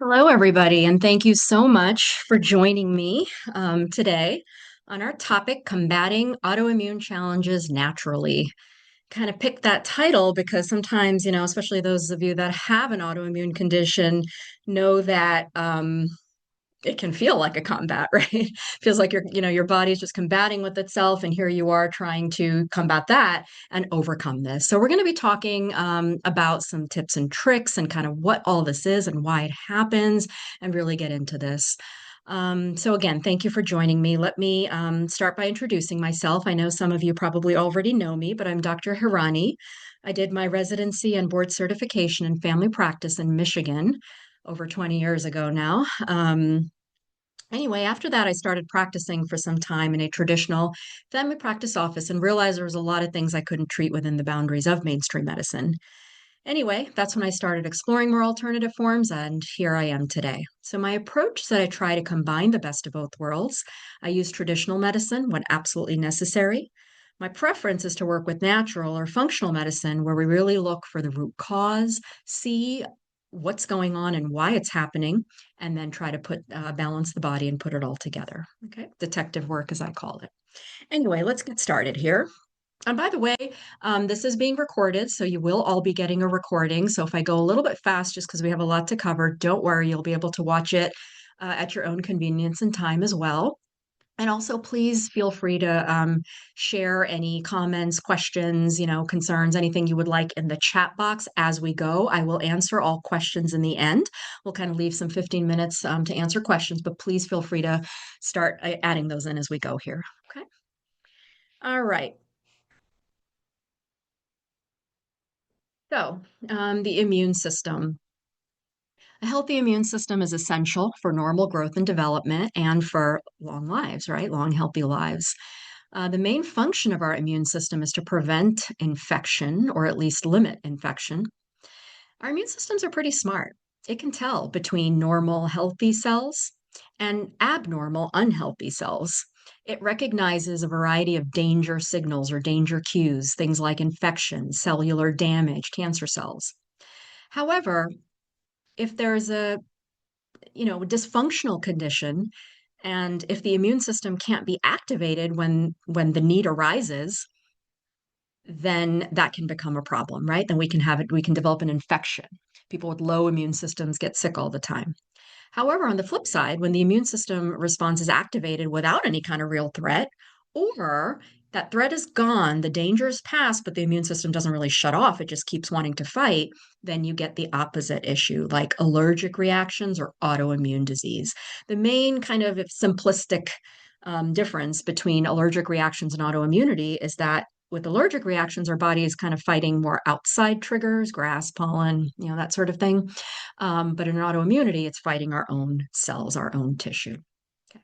Hello, everybody, and thank you so much for joining me today on our topic, Combating Autoimmune Challenges Naturally. Kind of picked that title because sometimes, especially those of you that have an autoimmune condition, know that it can feel like a combat, right? Feels like your body's just combating with itself, and here you are trying to combat that and overcome this. So we're going to be talking about some tips and tricks and kind of what all this is and why it happens, and really get into this. So again, thank you for joining me. Let me start by introducing myself. I know some of you probably already know me, but I'm Dr. Hirani. I did my residency and board certification in family practice in Michigan over 20 years ago now. Anyway, after that, I started practicing for some time in a traditional family practice office and realized there was a lot of things I couldn't treat within the boundaries of mainstream medicine. Anyway, that's when I started exploring more alternative forms, and here I am today. So, my approach is that I try to combine the best of both worlds. I use traditional medicine when absolutely necessary. My preference is to work with natural or functional medicine where we really look for the root cause, see what's going on and why it's happening, and then try to balance the body and put it all together. Okay, detective work, as I call it. Anyway, let's get started here. And by the way, this is being recorded, so you will all be getting a recording. So if I go a little bit fast, just because we have a lot to cover, don't worry, you'll be able to watch it at your own convenience and time as well. And also, please feel free to share any comments, questions, concerns, anything you would like in the chat box as we go. I will answer all questions in the end. We'll kind of leave some 15 minutes to answer questions, but please feel free to start adding those in as we go here. Okay. All right. So, the immune system. A healthy immune system is essential for normal growth and development and for long lives, right? Long, healthy lives. The main function of our immune system is to prevent infection or at least limit infection. Our immune systems are pretty smart. It can tell between normal, healthy cells and abnormal, unhealthy cells. It recognizes a variety of danger signals or danger cues, things like infection, cellular damage, cancer cells. However, if there's a dysfunctional condition, and if the immune system can't be activated when the need arises, then that can become a problem, right? Then we can develop an infection. People with low immune systems get sick all the time. However, on the flip side, when the immune system response is activated without any kind of real threat, or that threat is gone, the danger is past, but the immune system doesn't really shut off, it just keeps wanting to fight, then you get the opposite issue, like allergic reactions or autoimmune disease. The main kind of simplistic difference between allergic reactions and autoimmunity is that with allergic reactions, our body is kind of fighting more outside triggers, grass, pollen, that sort of thing. But in autoimmunity, it's fighting our own cells, our own tissue. Okay.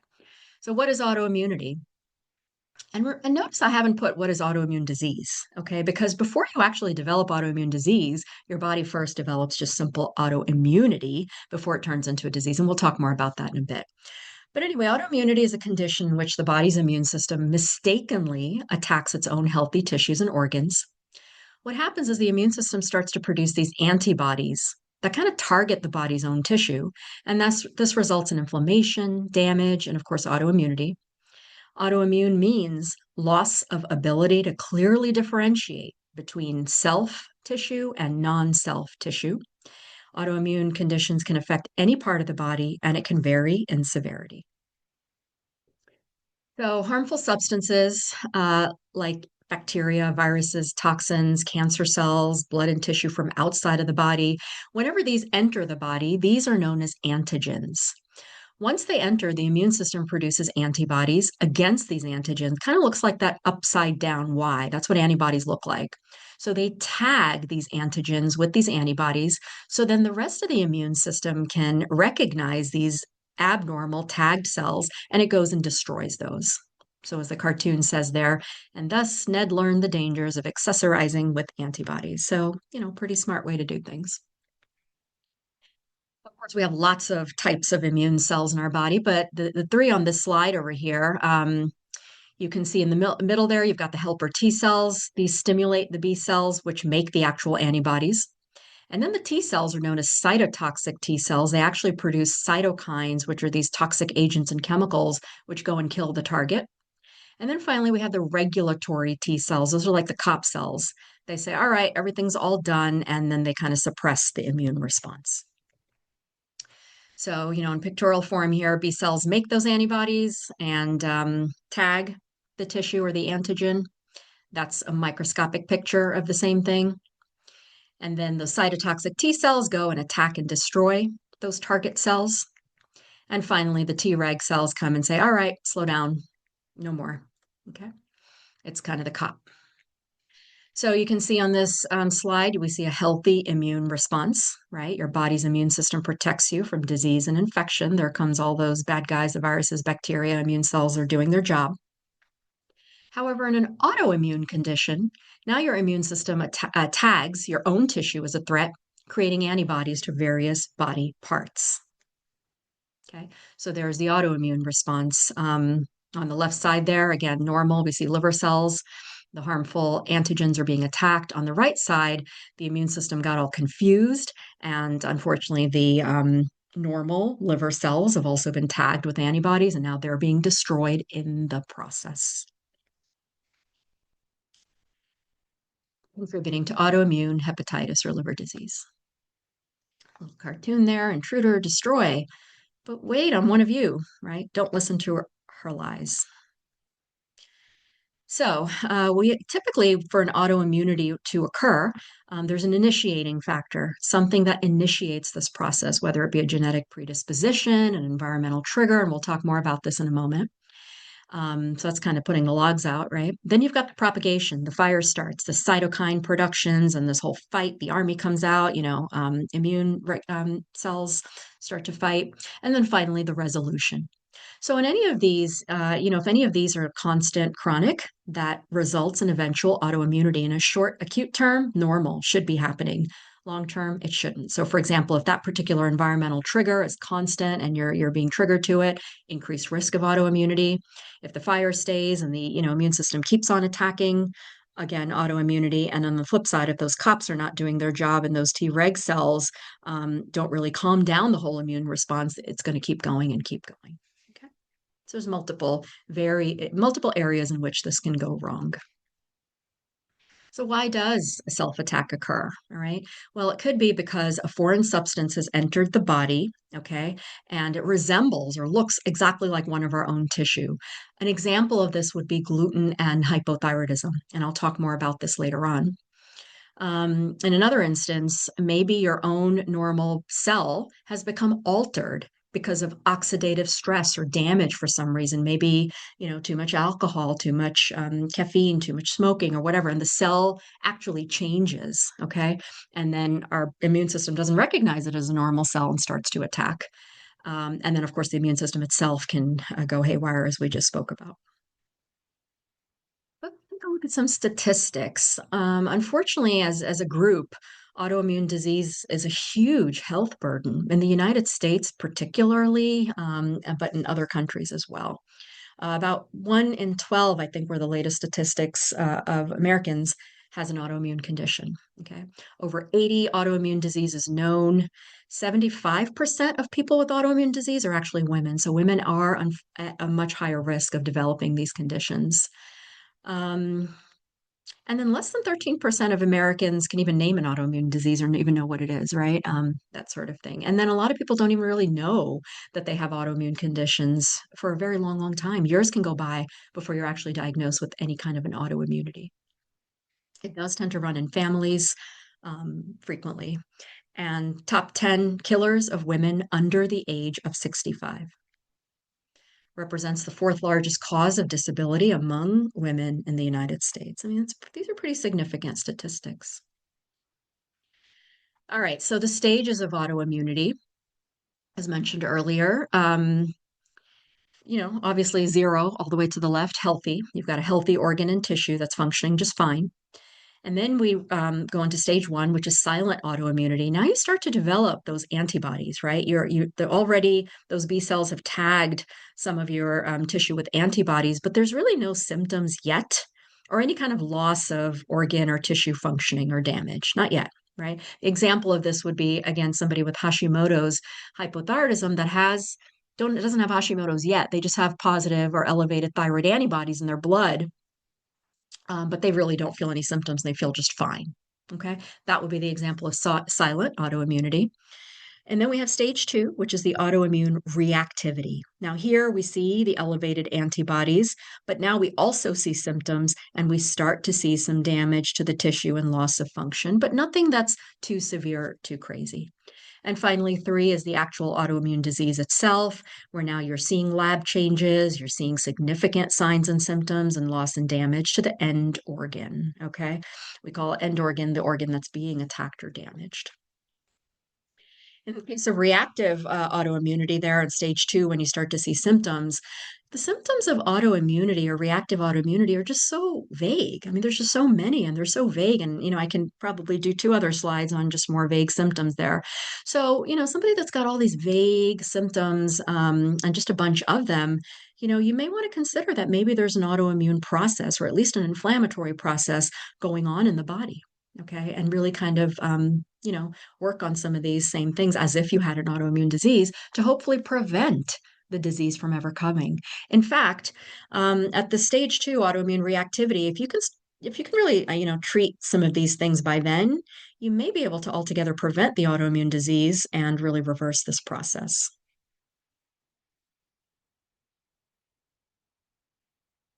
So, what is autoimmunity? And notice I haven't put what is autoimmune disease, okay? Because before you actually develop autoimmune disease, your body first develops just simple autoimmunity before it turns into a disease. And we'll talk more about that in a bit. But anyway, autoimmunity is a condition in which the body's immune system mistakenly attacks its own healthy tissues and organs. What happens is the immune system starts to produce these antibodies that kind of target the body's own tissue. And this results in inflammation, damage, and of course, autoimmunity. Autoimmune means loss of ability to clearly differentiate between self tissue and non self tissue. Autoimmune conditions can affect any part of the body and it can vary in severity. So, harmful substances like bacteria, viruses, toxins, cancer cells, blood and tissue from outside of the body, whenever these enter the body, these are known as antigens. Once they enter, the immune system produces antibodies against these antigens. Kind of looks like that upside down Y. That's what antibodies look like. So they tag these antigens with these antibodies. So then the rest of the immune system can recognize these abnormal tagged cells and it goes and destroys those. So, as the cartoon says there, and thus Ned learned the dangers of accessorizing with antibodies. So, pretty smart way to do things. Of course, we have lots of types of immune cells in our body, but the three on this slide over here, you can see in the middle there, you've got the helper T cells. These stimulate the B cells, which make the actual antibodies. And then the T cells are known as cytotoxic T cells. They actually produce cytokines, which are these toxic agents and chemicals which go and kill the target. And then finally, we have the regulatory T cells. Those are like the cop cells. They say, all right, everything's all done. And then they kind of suppress the immune response. So, in pictorial form here, B cells make those antibodies and tag the tissue or the antigen. That's a microscopic picture of the same thing. And then the cytotoxic T cells go and attack and destroy those target cells. And finally, the Treg cells come and say, all right, slow down, no more. Okay. It's kind of the cop. So you can see on this slide, we see a healthy immune response, right? Your body's immune system protects you from disease and infection. There comes all those bad guys, the viruses, bacteria, immune cells are doing their job. However, in an autoimmune condition, now your immune system tags your own tissue as a threat, creating antibodies to various body parts. Okay, so there's the autoimmune response. On the left side there, again, normal, we see liver cells. The harmful antigens are being attacked. On the right side, the immune system got all confused, and unfortunately, the normal liver cells have also been tagged with antibodies, and now they're being destroyed in the process, contributing to autoimmune hepatitis or liver disease. A little cartoon there, intruder, destroy. But wait, I'm one of you, right? Don't listen to her lies. So, we typically, for an autoimmunity to occur, there's an initiating factor, something that initiates this process, whether it be a genetic predisposition, an environmental trigger, and we'll talk more about this in a moment. So that's kind of putting the logs out, right? Then you've got the propagation, the fire starts, the cytokine productions, and this whole fight. The army comes out, immune cells start to fight. And then finally, the resolution. So in any of these, if any of these are constant chronic, that results in eventual autoimmunity. In a short acute term, normal should be happening. Long term, it shouldn't. So for example, if that particular environmental trigger is constant and you're being triggered to it, increased risk of autoimmunity. If the fire stays and the immune system keeps on attacking, again, autoimmunity. And on the flip side, if those cops are not doing their job and those Treg cells don't really calm down the whole immune response, it's going to keep going and keep going. So there's multiple areas in which this can go wrong. So why does a self-attack occur? All right. Well, it could be because a foreign substance has entered the body, okay, and it resembles or looks exactly like one of our own tissue. An example of this would be gluten and hypothyroidism, and I'll talk more about this later on. In another instance, maybe your own normal cell has become altered because of oxidative stress or damage for some reason, maybe, too much alcohol, too much caffeine, too much smoking or whatever, and the cell actually changes, okay? And then our immune system doesn't recognize it as a normal cell and starts to attack. And then, of course, the immune system itself can go haywire, as we just spoke about. Let's take a look at some statistics. Unfortunately, as a group, autoimmune disease is a huge health burden in the United States, particularly, but in other countries as well. About 1 in 12, I think, were the latest statistics of Americans has an autoimmune condition. Okay. Over 80 autoimmune diseases known. 75% of people with autoimmune disease are actually women. So women are at a much higher risk of developing these conditions. And then less than 13% of Americans can even name an autoimmune disease or even know what it is, right? That sort of thing. And then a lot of people don't even really know that they have autoimmune conditions for a very long, long time. Years can go by before you're actually diagnosed with any kind of an autoimmunity. It does tend to run in families frequently. And top 10 killers of women under the age of 65. Represents the fourth largest cause of disability among women in the United States. I mean, these are pretty significant statistics. All right, so the stages of autoimmunity, as mentioned earlier, obviously 0 all the way to the left, healthy. You've got a healthy organ and tissue that's functioning just fine. And then we go into stage 1, which is silent autoimmunity. Now you start to develop those antibodies, right? Already those B cells have tagged some of your tissue with antibodies, but there's really no symptoms yet or any kind of loss of organ or tissue functioning or damage. Not yet, right? The example of this would be, again, somebody with Hashimoto's hypothyroidism that doesn't have Hashimoto's yet. They just have positive or elevated thyroid antibodies in their blood, but they really don't feel any symptoms. They feel just fine. Okay, that would be the example of silent autoimmunity. And then we have stage two, which is the autoimmune reactivity. Now, here we see the elevated antibodies, but now we also see symptoms and we start to see some damage to the tissue and loss of function, but nothing that's too severe, too crazy. And finally, three is the actual autoimmune disease itself, where now you're seeing lab changes, you're seeing significant signs and symptoms and loss and damage to the end organ. Okay. We call end organ the organ that's being attacked or damaged. In the case of reactive autoimmunity, there in stage two, when you start to see symptoms, the symptoms of autoimmunity or reactive autoimmunity are just so vague. I mean, there's just so many and they're so vague. And, I can probably do two other slides on just more vague symptoms there. So, somebody that's got all these vague symptoms and just a bunch of them, you may want to consider that maybe there's an autoimmune process or at least an inflammatory process going on in the body. Okay. And really kind of, work on some of these same things as if you had an autoimmune disease to hopefully prevent the disease from ever coming. In fact, at the stage two autoimmune reactivity, if you can really treat some of these things by then, you may be able to altogether prevent the autoimmune disease and really reverse this process.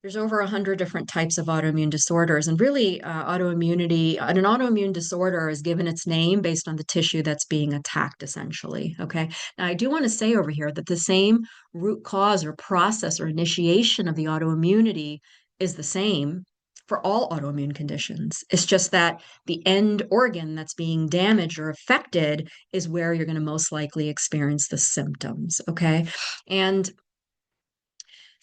There's over 100 different types of autoimmune disorders, and really, autoimmunity, an autoimmune disorder is given its name based on the tissue that's being attacked, essentially. Okay. Now, I do want to say over here that the same root cause or process or initiation of the autoimmunity is the same for all autoimmune conditions. It's just that the end organ that's being damaged or affected is where you're going to most likely experience the symptoms. Okay. And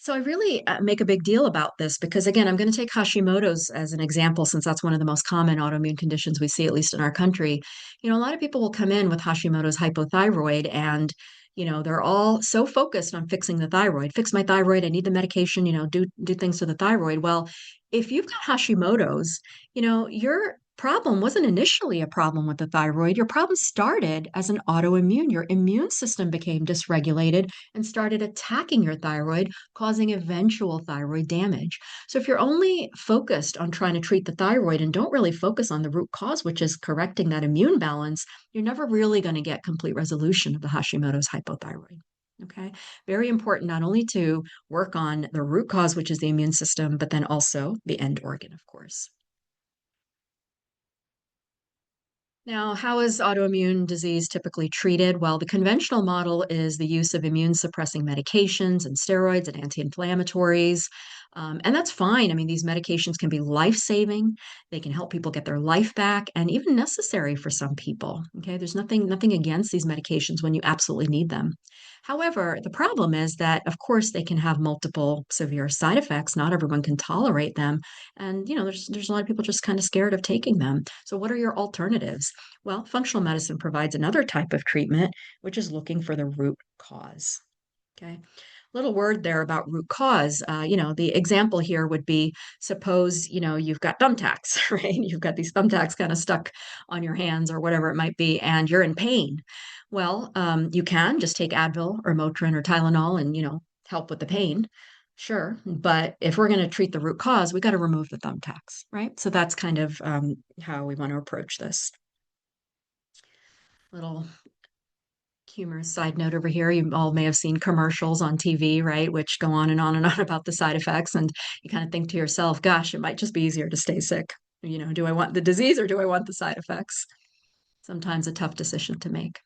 so I really make a big deal about this because, again, I'm going to take Hashimoto's as an example since that's one of the most common autoimmune conditions we see, at least in our country. A lot of people will come in with Hashimoto's hypothyroid and, they're all so focused on fixing the thyroid. Fix my thyroid. I need the medication, do things to the thyroid. Well, if you've got Hashimoto's, your problem wasn't initially a problem with the thyroid. Your problem started as an autoimmune. Your immune system became dysregulated and started attacking your thyroid, causing eventual thyroid damage. So if you're only focused on trying to treat the thyroid and don't really focus on the root cause, which is correcting that immune balance, you're never really going to get complete resolution of the Hashimoto's hypothyroid. Okay. Very important not only to work on the root cause, which is the immune system, but then also the end organ, of course. Now, how is autoimmune disease typically treated? Well, the conventional model is the use of immune suppressing medications and steroids and anti-inflammatories. And that's fine. I mean, these medications can be life-saving. They can help people get their life back and even necessary for some people. Okay, there's nothing against these medications when you absolutely need them. However, the problem is that, of course, they can have multiple severe side effects. Not everyone can tolerate them. And, there's a lot of people just kind of scared of taking them. So what are your alternatives? Well, functional medicine provides another type of treatment, which is looking for the root cause. Okay. Little word there about root cause. The example here would be suppose, you've got thumbtacks, right? You've got these thumbtacks kind of stuck on your hands or whatever it might be, and you're in pain. Well, you can just take Advil or Motrin or Tylenol and, help with the pain. Sure. But if we're going to treat the root cause, we got to remove the thumbtacks, right? So that's kind of how we want to approach this. Little humorous side note over here. You all may have seen commercials on TV, right? Which go on and on and on about the side effects. And you kind of think to yourself, gosh, it might just be easier to stay sick. Do I want the disease or do I want the side effects? Sometimes a tough decision to make.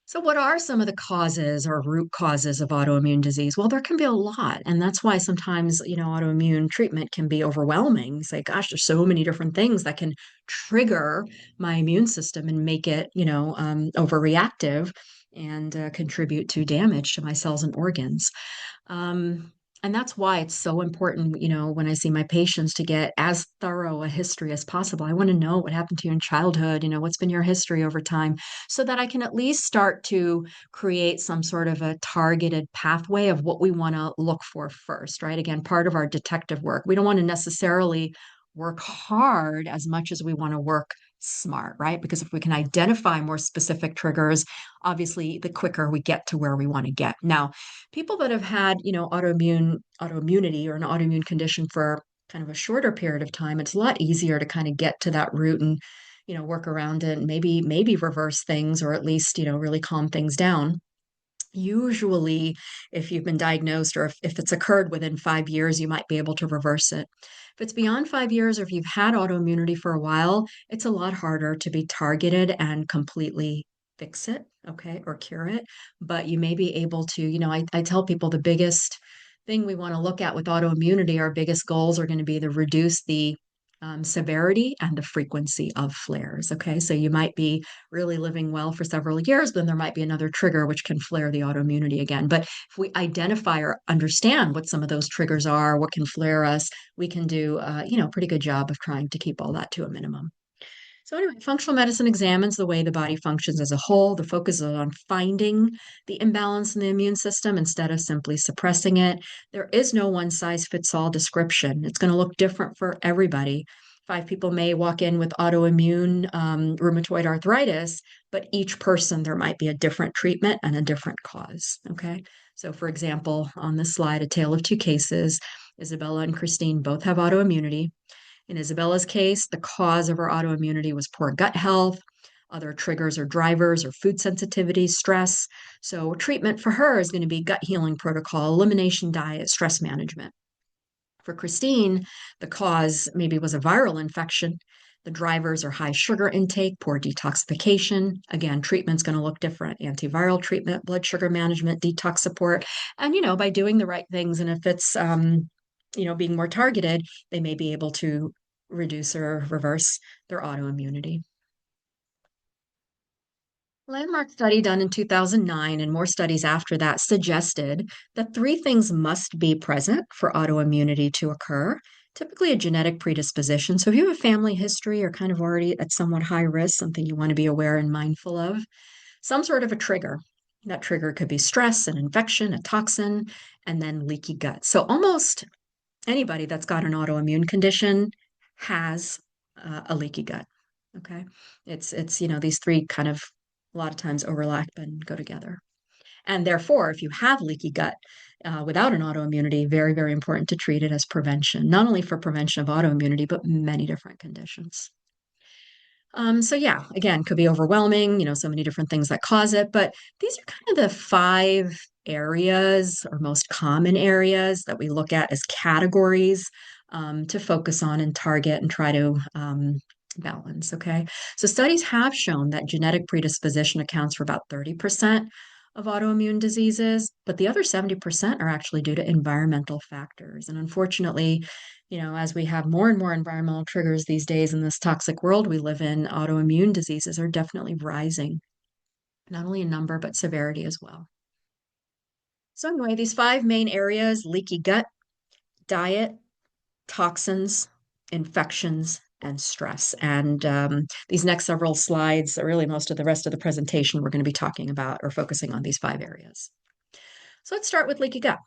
So, what are some of the causes or root causes of autoimmune disease? Well, there can be a lot. And that's why sometimes, autoimmune treatment can be overwhelming. It's like, gosh, there's so many different things that can trigger my immune system and make it, overreactive and contribute to damage to my cells and organs. Um, and that's why it's so important, when I see my patients to get as thorough a history as possible. I want to know what happened to you in childhood, what's been your history over time, so that I can at least start to create some sort of a targeted pathway of what we want to look for first, right? Again, part of our detective work. We don't want to necessarily work hard as much as we want to work smart, right? Because if we can identify more specific triggers, obviously the quicker we get to where we want to get. Now, people that have had, autoimmunity or an autoimmune condition for kind of a shorter period of time, it's a lot easier to kind of get to that root and, work around it and maybe reverse things or at least, really calm things down. Usually, if you've been diagnosed or if it's occurred within 5 years, you might be able to reverse it. If it's beyond 5 years or if you've had autoimmunity for a while, it's a lot harder to be targeted and completely fix it, okay, or cure it. But you may be able to, I tell people the biggest thing we want to look at with autoimmunity, our biggest goals are going to be to reduce the severity and the frequency of flares. Okay, so you might be really living well for several years, then there might be another trigger which can flare the autoimmunity again. But if we identify or understand what some of those triggers are, what can flare us, we can do, a pretty good job of trying to keep all that to a minimum. So, anyway, functional medicine examines the way the body functions as a whole. The focus is on finding the imbalance in the immune system instead of simply suppressing it. There is no one size fits all description. It's going to look different for everybody. 5 people may walk in with autoimmune rheumatoid arthritis, but each person there might be a different treatment and a different cause. Okay. So, for example, on this slide, a tale of two cases. Isabella and Christine both have autoimmunity. In Isabella's case, the cause of her autoimmunity was poor gut health. Other triggers or drivers or food sensitivity, stress. So, treatment for her is going to be gut healing protocol, elimination diet, stress management. For Christine, the cause maybe was a viral infection. The drivers are high sugar intake, poor detoxification. Again, treatment's going to look different. Antiviral treatment, blood sugar management, detox support. And, by doing the right things, and if it's, being more targeted, they may be able to reduce or reverse their autoimmunity. Landmark study done in 2009 and more studies after that suggested that three things must be present for autoimmunity to occur. Typically, a genetic predisposition. So, if you have a family history or kind of already at somewhat high risk, something you want to be aware and mindful of, some sort of a trigger. That trigger could be stress, an infection, a toxin, and then leaky gut. So, almost anybody that's got an autoimmune condition has a leaky gut. Okay. It's, these three kind of a lot of times overlap and go together. And therefore, if you have leaky gut without an autoimmunity, very, very important to treat it as prevention, not only for prevention of autoimmunity, but many different conditions. So yeah, again, could be overwhelming, so many different things that cause it, but these are kind of the 5 areas or most common areas that we look at as categories to focus on and target and try to balance. Okay. So studies have shown that genetic predisposition accounts for about 30% of autoimmune diseases, but the other 70% are actually due to environmental factors. And unfortunately, as we have more and more environmental triggers these days in this toxic world we live in, autoimmune diseases are definitely rising, not only in number, but severity as well. So, anyway, these 5 main areas: leaky gut, diet, toxins, infections, and stress. And these next several slides, really most of the rest of the presentation, we're going to be talking about or focusing on these 5 areas. So, let's start with leaky gut.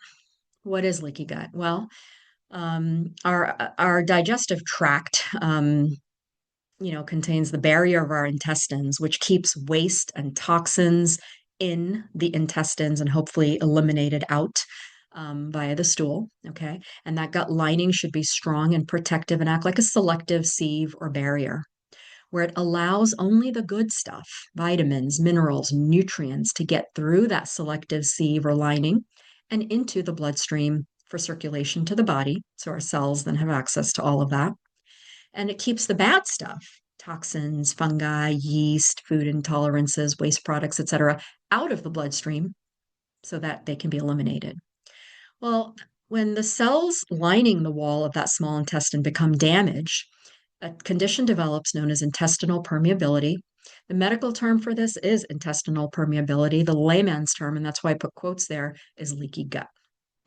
What is leaky gut? Well, our digestive tract, contains the barrier of our intestines, which keeps waste and toxins in the intestines and hopefully eliminated out via the stool. Okay. And that gut lining should be strong and protective and act like a selective sieve or barrier, where it allows only the good stuff, vitamins, minerals, nutrients, to get through that selective sieve or lining and into the bloodstream for circulation to the body. So our cells then have access to all of that. And it keeps the bad stuff, toxins, fungi, yeast, food intolerances, waste products, etc., out of the bloodstream so that they can be eliminated. Well, when the cells lining the wall of that small intestine become damaged, a condition develops known as intestinal permeability. The medical term for this is intestinal permeability. The layman's term, and that's why I put quotes there, is leaky gut,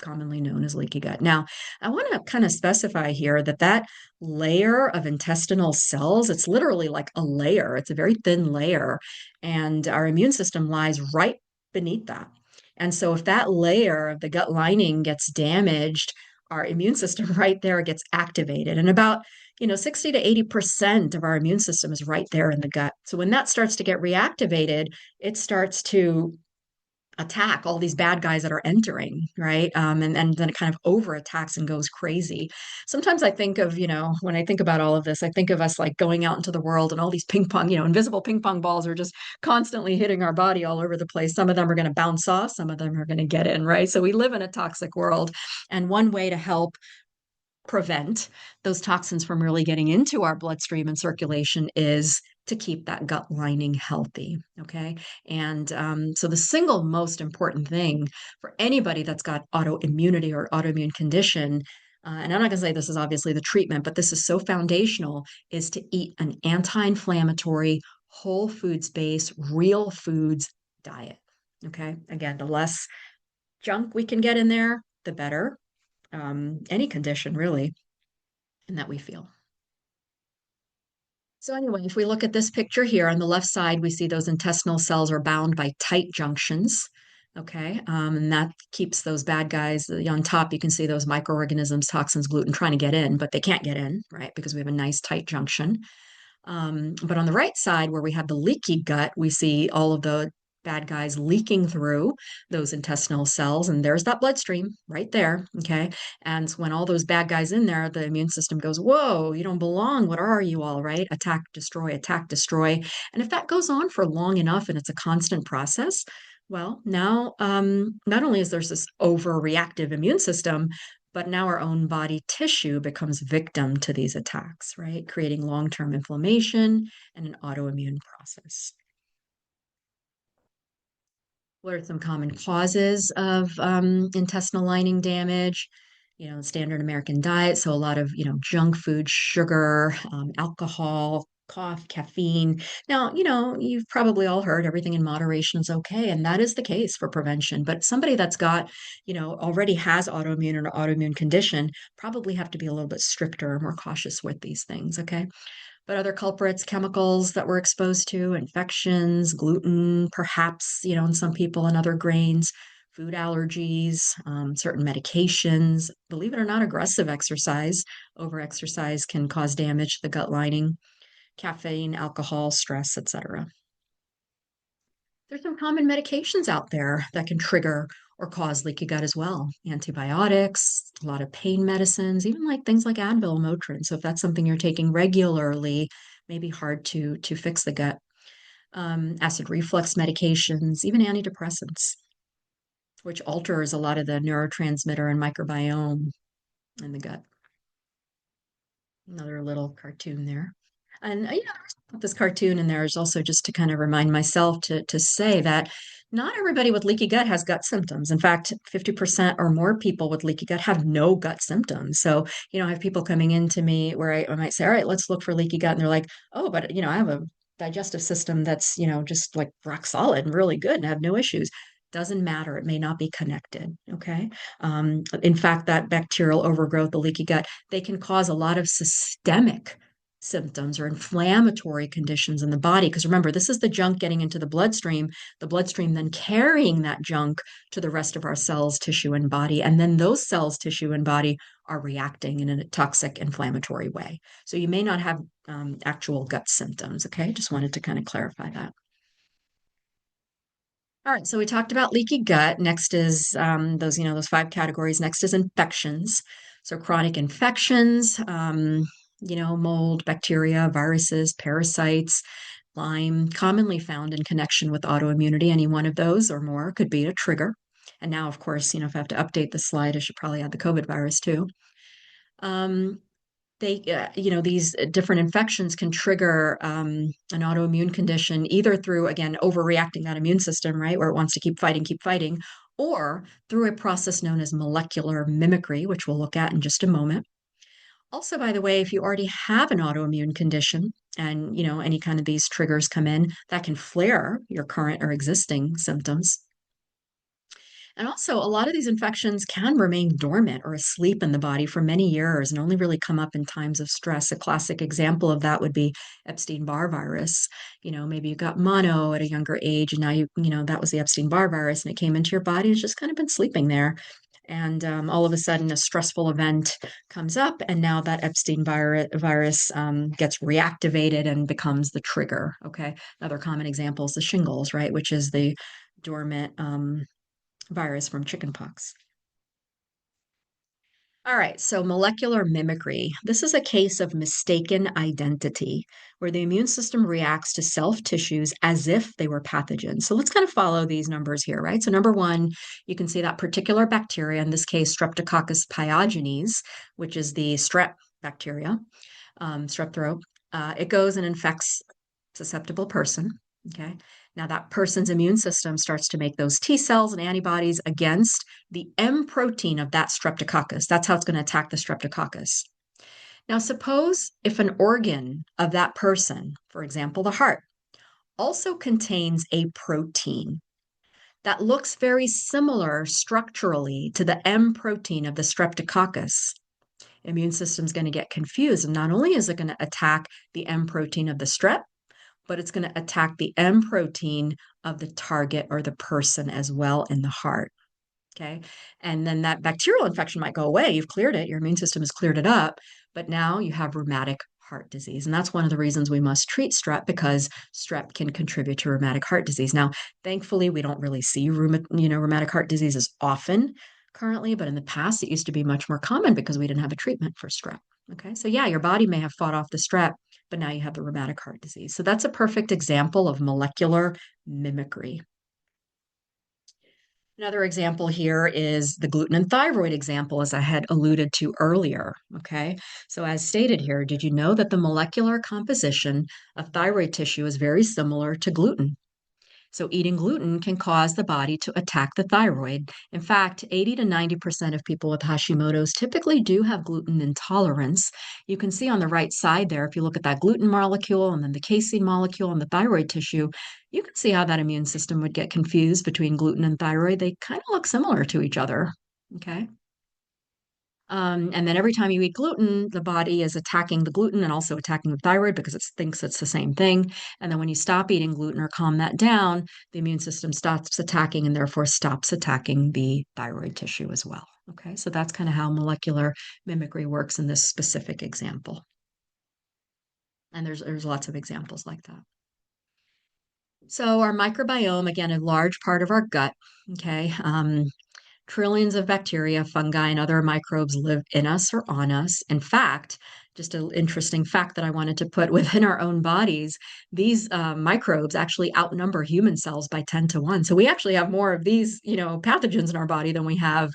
commonly known as leaky gut. Now, I want to kind of specify here that layer of intestinal cells, it's literally like a layer. It's a very thin layer, and our immune system lies right beneath that. And so if that layer of the gut lining gets damaged, our immune system right there gets activated. And about, 60 to 80% of our immune system is right there in the gut. So when that starts to get reactivated, it starts to attack all these bad guys that are entering, right? And then it kind of over attacks and goes crazy. Sometimes I think of, when I think about all of this, I think of us like going out into the world and all these ping pong, invisible ping pong balls are just constantly hitting our body all over the place. Some of them are going to bounce off, some of them are going to get in, right? So we live in a toxic world. And one way to help prevent those toxins from really getting into our bloodstream and circulation is to keep that gut lining healthy. Okay. And so the single most important thing for anybody that's got autoimmunity or autoimmune condition, and I'm not going to say this is obviously the treatment, but this is so foundational, is to eat an anti inflammatory, whole foods based, real foods diet. Okay. Again, the less junk we can get in there, the better. Any condition really, and that we feel. So anyway, if we look at this picture here on the left side, we see those intestinal cells are bound by tight junctions. Okay, and that keeps those bad guys on top. You can see those microorganisms, toxins, gluten trying to get in, but they can't get in, right? Because we have a nice tight junction. But on the right side, where we have the leaky gut, we see all of the bad guys leaking through those intestinal cells. And there's that bloodstream right there. Okay. And when all those bad guys in there, the immune system goes, whoa, you don't belong. What are you all, right? Attack, destroy, attack, destroy. And if that goes on for long enough and it's a constant process, well, now not only is there this overreactive immune system, but now our own body tissue becomes victim to these attacks, right? Creating long-term inflammation and an autoimmune process. What are some common causes of intestinal lining damage? Standard American diet. So a lot of, junk food, sugar, alcohol, caffeine. Now, you've probably all heard everything in moderation is okay. And that is the case for prevention. But somebody that's got, already has autoimmune or autoimmune condition probably have to be a little bit stricter, more cautious with these things. Okay. But other culprits, chemicals that we're exposed to, infections, gluten, perhaps, in some people and other grains, food allergies, certain medications. Believe it or not, aggressive exercise, over exercise can cause damage to the gut lining, caffeine, alcohol, stress, etc. There's some common medications out there that can trigger or cause leaky gut as well. Antibiotics, a lot of pain medicines, even like things like Advil, Motrin. So if that's something you're taking regularly, maybe hard to fix the gut. Acid reflux medications, even antidepressants, which alters a lot of the neurotransmitter and microbiome in the gut. Another little cartoon there. And this cartoon in there is also just to kind of remind myself to say that not everybody with leaky gut has gut symptoms. In fact, 50% or more people with leaky gut have no gut symptoms. So, I have people coming into me where I might say, all right, let's look for leaky gut. And they're like, oh, but, I have a digestive system that's, just like rock solid and really good and I have no issues. Doesn't matter. It may not be connected. Okay. In fact, that bacterial overgrowth, the leaky gut, they can cause a lot of systemic symptoms or inflammatory conditions in the body. Because remember, this is the junk getting into the bloodstream then carrying that junk to the rest of our cells, tissue, and body. And then those cells, tissue, and body are reacting in a toxic, inflammatory way. So you may not have actual gut symptoms. Okay. Just wanted to kind of clarify that. All right, so we talked about leaky gut. Next is those 5 categories. Next is infections. So chronic infections, mold, bacteria, viruses, parasites, Lyme, commonly found in connection with autoimmunity. Any one of those or more could be a trigger. And now, of course, if I have to update the slide, I should probably add the COVID virus too. Um, these different infections can trigger an autoimmune condition either through, again, overreacting that immune system, right, where it wants to keep fighting, or through a process known as molecular mimicry, which we'll look at in just a moment. Also, by the way, if you already have an autoimmune condition and, any kind of these triggers come in, that can flare your current or existing symptoms. And also, a lot of these infections can remain dormant or asleep in the body for many years and only really come up in times of stress. A classic example of that would be Epstein-Barr virus. Maybe you got mono at a younger age, and now that was the Epstein-Barr virus, and it came into your body. It's just kind of been sleeping there. And all of a sudden, a stressful event comes up, and now that Epstein virus gets reactivated and becomes the trigger. Okay. Another common example is the shingles, right, which is the dormant virus from chickenpox. All right, so molecular mimicry. This is a case of mistaken identity where the immune system reacts to self tissues as if they were pathogens. So let's kind of follow these numbers here, right? So, number one, you can see that particular bacteria, in this case, Streptococcus pyogenes, which is the strep bacteria, strep throat. It goes and infects susceptible person. Okay. Now that person's immune system starts to make those T cells and antibodies against the M protein of that streptococcus. That's how it's going to attack the streptococcus. Now, suppose if an organ of that person, for example, the heart, also contains a protein that looks very similar structurally to the M protein of the streptococcus. Immune system's going to get confused. And not only is it going to attack the M protein of the strep, but it's going to attack the M protein of the target or the person as well in the heart. Okay. And then that bacterial infection might go away. You've cleared it. Your immune system has cleared it up. But now you have rheumatic heart disease. And that's one of the reasons we must treat strep, because strep can contribute to rheumatic heart disease. Now, thankfully, we don't really see rheumatic heart disease as often currently, but in the past, it used to be much more common because we didn't have a treatment for strep. Okay. So, yeah, your body may have fought off the strep, but now you have the rheumatic heart disease. So, that's a perfect example of molecular mimicry. Another example here is the gluten and thyroid example, as I had alluded to earlier. Okay. So, as stated here, did you know that the molecular composition of thyroid tissue is very similar to gluten? So, eating gluten can cause the body to attack the thyroid. In fact, 80 to 90% of people with Hashimoto's typically do have gluten intolerance. You can see on the right side there, if you look at that gluten molecule and then the casein molecule and the thyroid tissue, you can see how that immune system would get confused between gluten and thyroid. They kind of look similar to each other. Okay. And then every time you eat gluten, the body is attacking the gluten and also attacking the thyroid because it thinks it's the same thing. And then when you stop eating gluten or calm that down, the immune system stops attacking and therefore stops attacking the thyroid tissue as well. Okay, so that's kind of how molecular mimicry works in this specific example. And there's lots of examples like that. So our microbiome, again, a large part of our gut. Okay. Trillions of bacteria, fungi, and other microbes live in us or on us. In fact, just an interesting fact that I wanted to put within our own bodies, these microbes actually outnumber human cells by 10 to 1. So we actually have more of these, pathogens in our body than we have,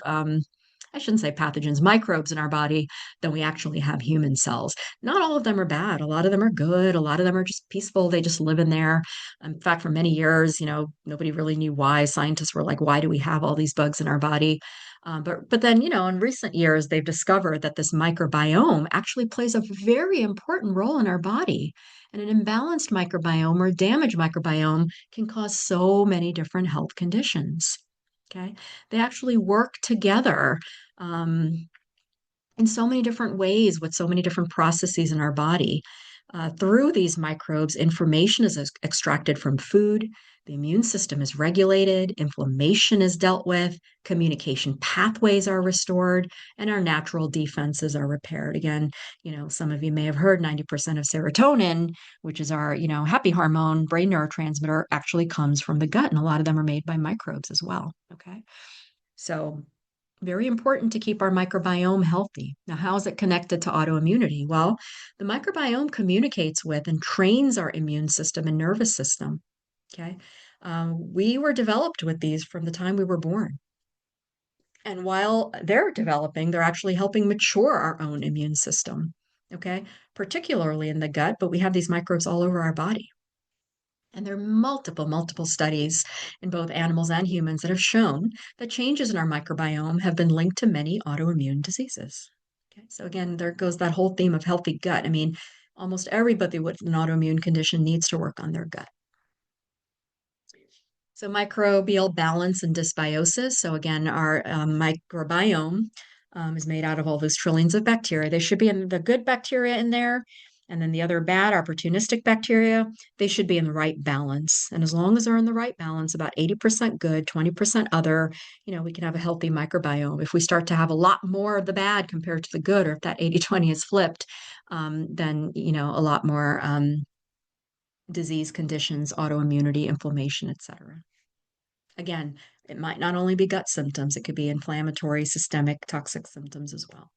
I shouldn't say pathogens, microbes in our body than we actually have human cells. Not all of them are bad. A lot of them are good. A lot of them are just peaceful. They just live in there. In fact, for many years, nobody really knew why. Scientists were like, why do we have all these bugs in our body? But then, in recent years, they've discovered that this microbiome actually plays a very important role in our body. And an imbalanced microbiome or damaged microbiome can cause so many different health conditions. Okay. They actually work together um, in so many different ways with so many different processes in our body. Through these microbes, information is extracted from food, the immune system is regulated, inflammation is dealt with, communication pathways are restored, and our natural defenses are repaired. Again, some of you may have heard 90% of serotonin, which is our, happy hormone, brain neurotransmitter, actually comes from the gut, and a lot of them are made by microbes as well. Okay. So very important to keep our microbiome healthy. Now, how is it connected to autoimmunity? Well, the microbiome communicates with and trains our immune system and nervous system. Okay. We were developed with these from the time we were born. And while they're developing, they're actually helping mature our own immune system. Okay. Particularly in the gut, but we have these microbes all over our body. And there are multiple studies in both animals and humans that have shown that changes in our microbiome have been linked to many autoimmune diseases. Okay, so again, there goes that whole theme of healthy gut. I mean, almost everybody with an autoimmune condition needs to work on their gut. So microbial balance and dysbiosis. So again, our microbiome is made out of all those trillions of bacteria. There should be the good bacteria in there, And then the other bad opportunistic bacteria, they should be in the right balance. And as long as they're in the right balance, about 80% good, 20% other, we can have a healthy microbiome. If we start to have a lot more of the bad compared to the good, or if that 80-20 is flipped, then, a lot more disease conditions, autoimmunity, inflammation, etc. Again, it might not only be gut symptoms, it could be inflammatory, systemic, toxic symptoms as well.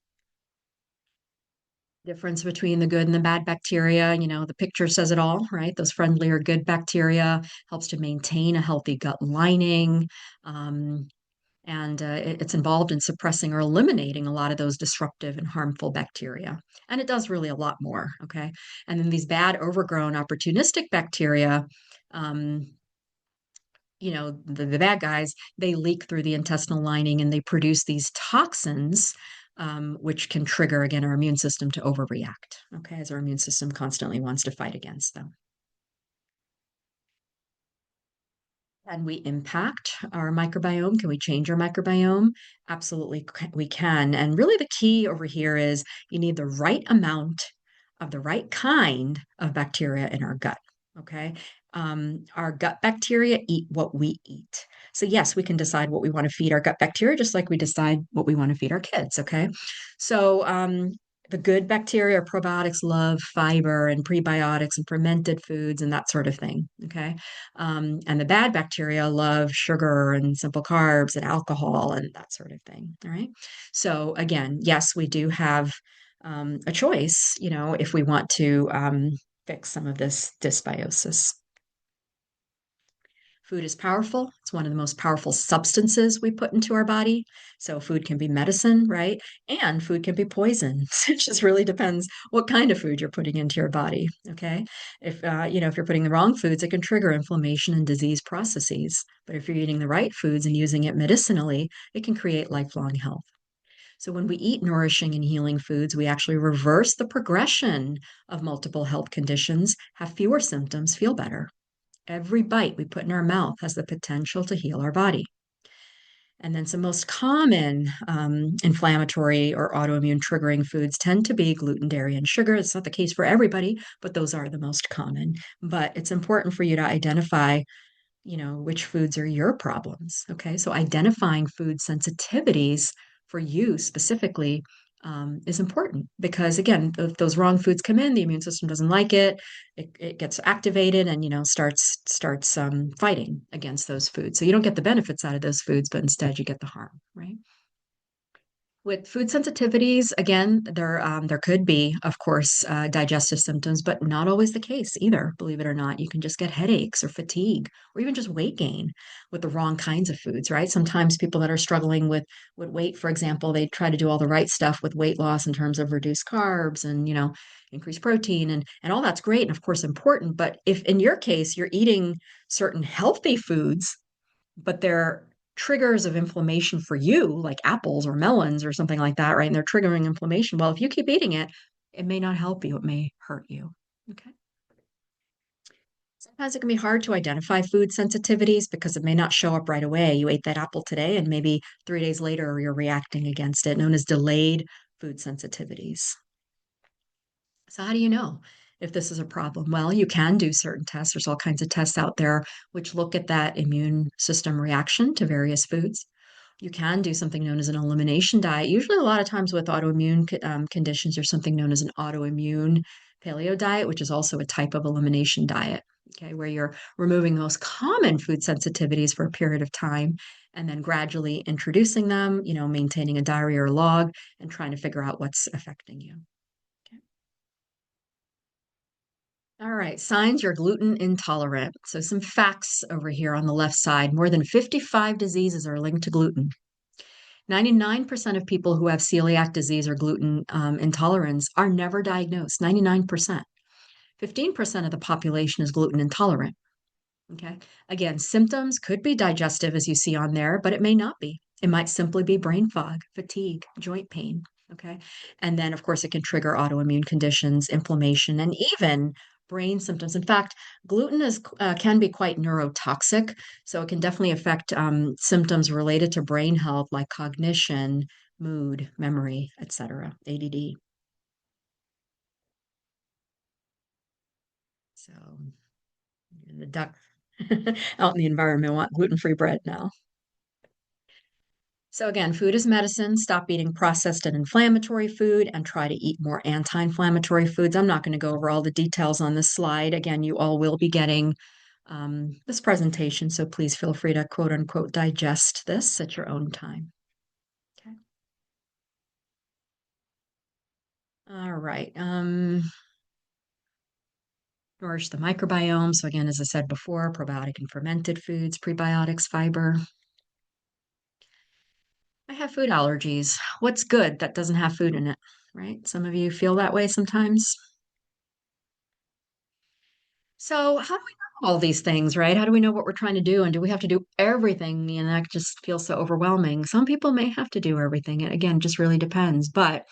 Difference between the good and the bad bacteria, the picture says it all, right? Those friendly or good bacteria helps to maintain a healthy gut lining. And it's involved in suppressing or eliminating a lot of those disruptive and harmful bacteria. And it does really a lot more, okay? And then these bad, overgrown, opportunistic bacteria, um, the bad guys, they leak through the intestinal lining and they produce these toxins, which can trigger, again, our immune system to overreact, okay, as our immune system constantly wants to fight against them. Can we impact our microbiome? Can we change our microbiome? Absolutely, we can. And really, the key over here is you need the right amount of the right kind of bacteria in our gut. Okay. Our gut bacteria eat what we eat. So, yes, we can decide what we want to feed our gut bacteria, just like we decide what we want to feed our kids. Okay. So, the good bacteria or probiotics love fiber and prebiotics and fermented foods and that sort of thing. Okay. And the bad bacteria love sugar and simple carbs and alcohol and that sort of thing. All right. So, again, yes, we do have a choice, if we want to fix some of this dysbiosis. Food is powerful. It's one of the most powerful substances we put into our body. So food can be medicine, right? And food can be poison. It just really depends what kind of food you're putting into your body. Okay. If you're putting the wrong foods, it can trigger inflammation and disease processes. But if you're eating the right foods and using it medicinally, it can create lifelong health. So when we eat nourishing and healing foods, we actually reverse the progression of multiple health conditions, have fewer symptoms, feel better. Every bite we put in our mouth has the potential to heal our body. And then some most common inflammatory or autoimmune triggering foods tend to be gluten, dairy, and sugar. It's not the case for everybody, but those are the most common. But it's important for you to identify, which foods are your problems. Okay. So identifying food sensitivities for you specifically is important because, again, if those wrong foods come in, the immune system doesn't like it gets activated and, starts fighting against those foods. So you don't get the benefits out of those foods, but instead you get the harm, right? With food sensitivities, again, there could be, of course, digestive symptoms, but not always the case either, believe it or not. You can just get headaches or fatigue or even just weight gain with the wrong kinds of foods, right? Sometimes people that are struggling with weight, for example, they try to do all the right stuff with weight loss in terms of reduced carbs and, increased protein and all that's great and of course important. But if in your case you're eating certain healthy foods but they're triggers of inflammation for you, like apples or melons or something like that, right? And they're triggering inflammation. Well, if you keep eating it, it may not help you, it may hurt you. Okay. Sometimes it can be hard to identify food sensitivities because it may not show up right away. You ate that apple today, and maybe 3 days later, you're reacting against it, known as delayed food sensitivities. So, how do you know if this is a problem? Well, you can do certain tests. There's all kinds of tests out there which look at that immune system reaction to various foods. You can do something known as an elimination diet. Usually, a lot of times with autoimmune conditions, there's something known as an autoimmune paleo diet, which is also a type of elimination diet, okay, where you're removing the most common food sensitivities for a period of time and then gradually introducing them, maintaining a diary or log and trying to figure out what's affecting you. Okay. All right, signs you're gluten intolerant. So, some facts over here on the left side. More than 55 diseases are linked to gluten. 99% of people who have celiac disease or gluten intolerance are never diagnosed. 99%. 15% of the population is gluten intolerant. Okay. Again, symptoms could be digestive, as you see on there, but it may not be. It might simply be brain fog, fatigue, joint pain. Okay. And then, of course, it can trigger autoimmune conditions, inflammation, and even brain symptoms. In fact, gluten can be quite neurotoxic. So it can definitely affect symptoms related to brain health like cognition, mood, memory, etc., ADD. So the duck out in the environment want gluten-free bread now. So again, food is medicine. Stop eating processed and inflammatory food and try to eat more anti-inflammatory foods. I'm not going to go over all the details on this slide. Again, you all will be getting this presentation, so please feel free to quote unquote digest this at your own time. Okay. All right. Nourish the microbiome. So again, as I said before, probiotic and fermented foods, prebiotics, fiber. I have food allergies. What's good that doesn't have food in it, right? Some of you feel that way sometimes. So how do we know all these things, right? How do we know what we're trying to do? And do we have to do everything? And that just feels so overwhelming. Some people may have to do everything. And again, just really depends. But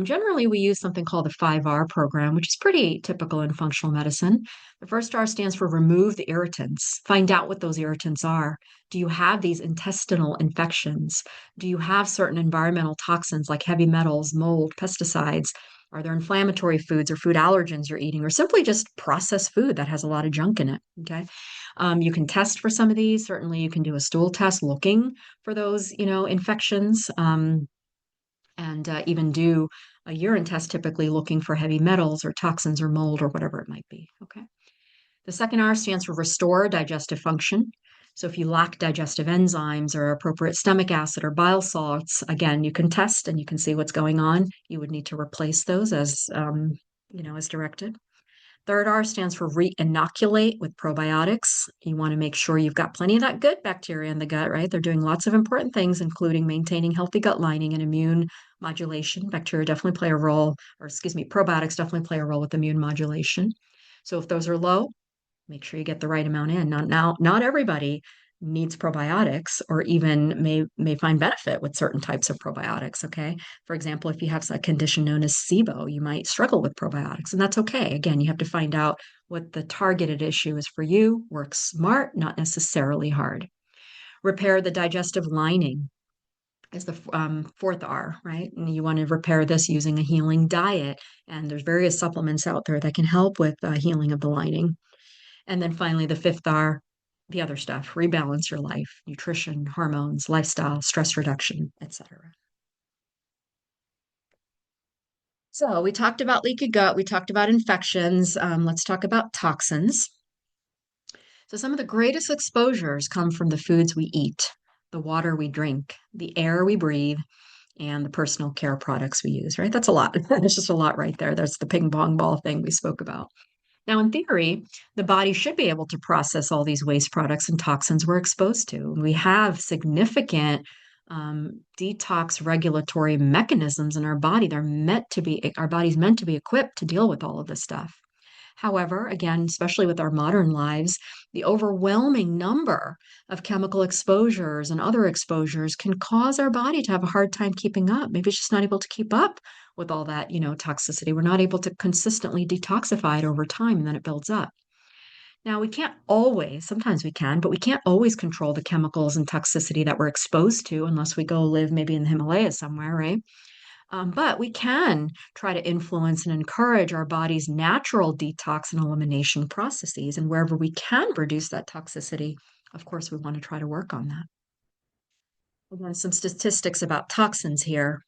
generally, we use something called the 5R program, which is pretty typical in functional medicine. The first R stands for remove the irritants. Find out what those irritants are. Do you have these intestinal infections? Do you have certain environmental toxins like heavy metals, mold, pesticides? Are there inflammatory foods or food allergens you're eating, or simply just processed food that has a lot of junk in it? Okay. You can test for some of these. Certainly, you can do a stool test looking for those, infections. And even do a urine test, typically looking for heavy metals or toxins or mold or whatever it might be. Okay. The second R stands for restore digestive function. So if you lack digestive enzymes or appropriate stomach acid or bile salts, again, you can test and you can see what's going on. You would need to replace those as directed. Third R stands for re-inoculate with probiotics. You want to make sure you've got plenty of that good bacteria in the gut, right? They're doing lots of important things, including maintaining healthy gut lining and immune modulation. Bacteria definitely play a role, or excuse me, probiotics definitely play a role with immune modulation. So if those are low, make sure you get the right amount in. Not everybody needs probiotics or even may find benefit with certain types of probiotics. Okay. For example, if you have a condition known as SIBO, you might struggle with probiotics, and that's okay. Again, you have to find out what the targeted issue is for you. Work smart, not necessarily hard. Repair the digestive lining is the fourth R, right? And you want to repair this using a healing diet. And there's various supplements out there that can help with healing of the lining. And then finally, the fifth R, the other stuff, rebalance your life, nutrition, hormones, lifestyle, stress reduction, etc. So we talked about leaky gut, we talked about infections. Let's talk about toxins. So some of the greatest exposures come from the foods we eat, the water we drink, the air we breathe, and the personal care products we use, right? That's a lot. That's just a lot right there. That's the ping pong ball thing we spoke about. Now, in theory, the body should be able to process all these waste products and toxins we're exposed to. We have significant detox regulatory mechanisms in our body. Our body's meant to be equipped to deal with all of this stuff. However, again, especially with our modern lives, the overwhelming number of chemical exposures and other exposures can cause our body to have a hard time keeping up. Maybe it's just not able to keep up with all that, toxicity. We're not able to consistently detoxify it over time, and then it builds up. Now, we can't always, sometimes we can, but we can't always control the chemicals and toxicity that we're exposed to unless we go live maybe in the Himalayas somewhere, right? But we can try to influence and encourage our body's natural detox and elimination processes. And wherever we can reduce that toxicity, of course, we want to try to work on that. Again, some statistics about toxins here.